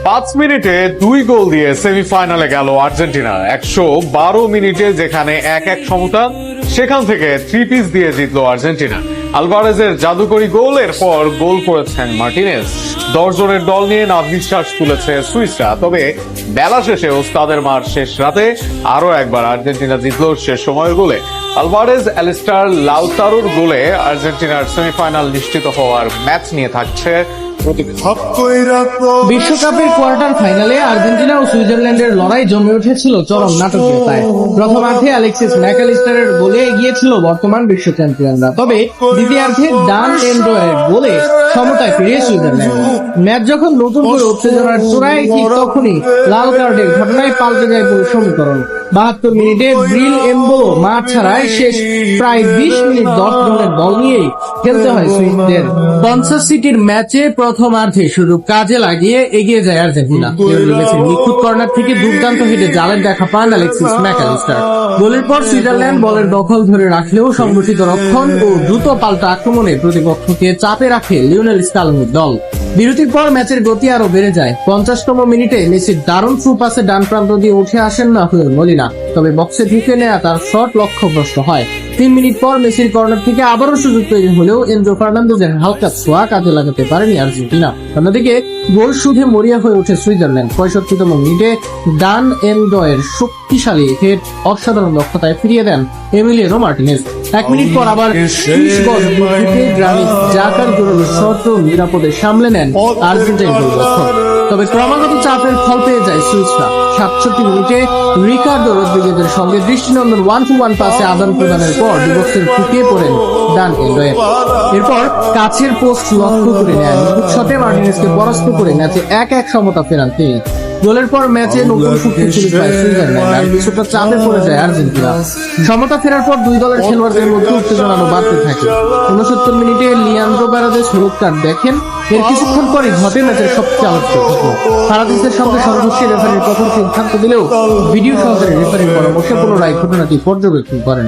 5 মিনিটে 2 গোল দিয়ে সেমিফাইনালে গেল আর্জেন্টিনা। 112 মিনিটে যেখানে 1-1 সমতা, সেখান থেকে 3 পিস দিয়ে জিতলো আর্জেন্টিনা। আলভারেজের জাদুকরী গোলের পর গোল করেছেন মার্টিনেজ। 10 জনের দল নিয়ে নিঃশ্বাস তুলেছে সুইসরা। তবে বেলা শেষে ওস্তাদের মার শেষ রাতে আরো একবার আর্জেন্টিনা জিতল শেষ সময়ের গোলে। আলভারেজ অ্যালিস্টার লাউতারোর গোলে আর্জেন্টিনার সেমিফাইনাল নিশ্চিত হওয়ার ম্যাচ নিয়ে থাকছে বিশ্বকাপের কোয়ার্টার ফাইনালে আর্জেন্টিনা ও সুইজারল্যান্ডের লড়াই জমে উঠেছিল চরম নাটকীয়তায়। প্রথমার্ধে অ্যালেক্সিস ম্যাকঅ্যালিস্টারের গোলে এগিয়েছিল বর্তমান বিশ্ব চ্যাম্পিয়নরা, তবে দ্বিতীয়ার্ধে ডান এন্ড্রয়ের গোলে সমতায় ফিরিয়ে সুইজারল্যান্ড। ম্যাচ যখন নতুন করে উত্তেজনার চূড়ায়, ঠিক তখনই লাল কার্ডের ঘটনায় পাল্টে যায় পুরো সমীকরণ। 72 মিনিটে ব্রিল এমবো মাঠ ছাড়ায় শেষ প্রায় 20 মিনিট 10 জনের দল নিয়েই খেলতে হয় সুইসদের। কনসাস সিটির ম্যাচে প্রথমার্ধে শুরু কাজে লাগিয়ে এগিয়ে যায় আর্জেন্টিনা। মেসির নিখুঁত কর্নার থেকে দুর্দান্ত হেডে জালের দেখা পান অ্যালেক্সিস ম্যাকঅ্যালিস্টার। গোলের পর সুইজারল্যান্ড বলের দখল ধরে রাখলেও সংগঠিত রক্ষণ ও দ্রুত পাল্টা আক্রমণে প্রতিপক্ষকে চাপে রাখে লিওনেল স্কালোনির দল। বিরতির পর ম্যাচের গতি আরো বেড়ে যায়। 50তম মিনিটে মেসির দারুণ থ্রু পাসে ডান প্রান্ত দিয়ে উঠে আসেন না হুয়েল মলিনা, তবে বক্সে ঢুকে নেয়া তার শট লক্ষ্যভ্রষ্ট হয়। 3 মিনিট পর মেসির কর্নার থেকে আবারও সুযোগ তৈরি হলেও এনজো ফার্নান্দেজের হালকা ছোঁয়া কাজে লাগাতে পারেনি আর্জেন্টিনা। অন্যদিকে গোল শুধু মরিয়া হয়ে ওঠে সুইজারল্যান্ড। 65তম মিনিটে ডান এন্ড্রয়ের শক্তিশালী হেড অসাধারণ দক্ষতায় ফিরিয়ে দেন এমিলিয়ানো মার্টিনেজ। 1 মিনিট পর আবার 30 গজ দূর থেকে গ্রানিট জাকার জোরালো শট নিরাপদে সামলে নেন আর্জেন্টাইন গোলরক্ষক। তবে ক্রমাগত চাপের ফল পেয়ে যায় সুইসরা। 67 মিনিটে রিকার্ডো রদ্রিগেজের সঙ্গে দৃষ্টিনন্দন 1-to-1 পাসে আদান প্রদানের পর ডিবক্সের ঢুকিয়ে পড়েন ডান এন্ড্রয়ে। এরপর কাছের পোস্ট লক্ষ্য করে নেন শটে মার্টিনেজকে পরাস্ত করে ম্যাচে 1-1 সমতা ফেরান তিনি। গোলের পর ম্যাচে নতুন শক্তি ফিরে পায় সুইজারল্যান্ড আর কিছুটা চাপে পড়ে যায় আর্জেন্টিনা। সমতা ফেরার পর দুই দলের খেলোয়াড়দের মধ্যে উত্তেজনা বাড়তে থাকে। 69 মিনিটে লিয়ান্দ্রো প্যারাদেস হলুদ কার্ড দেখেন। এর কিছুক্ষণ পরই ঘটে ম্যাচের সবচেয়ে আলোচিত ঘটনা। প্যারাদেসের সঙ্গে সংঘর্ষে রেফারির কঠোর সিদ্ধান্ত দিলেও ভিডিও সহকারে রেফারির পরামর্শে পুনরায় ঘটনাটি পর্যবেক্ষণ করেন।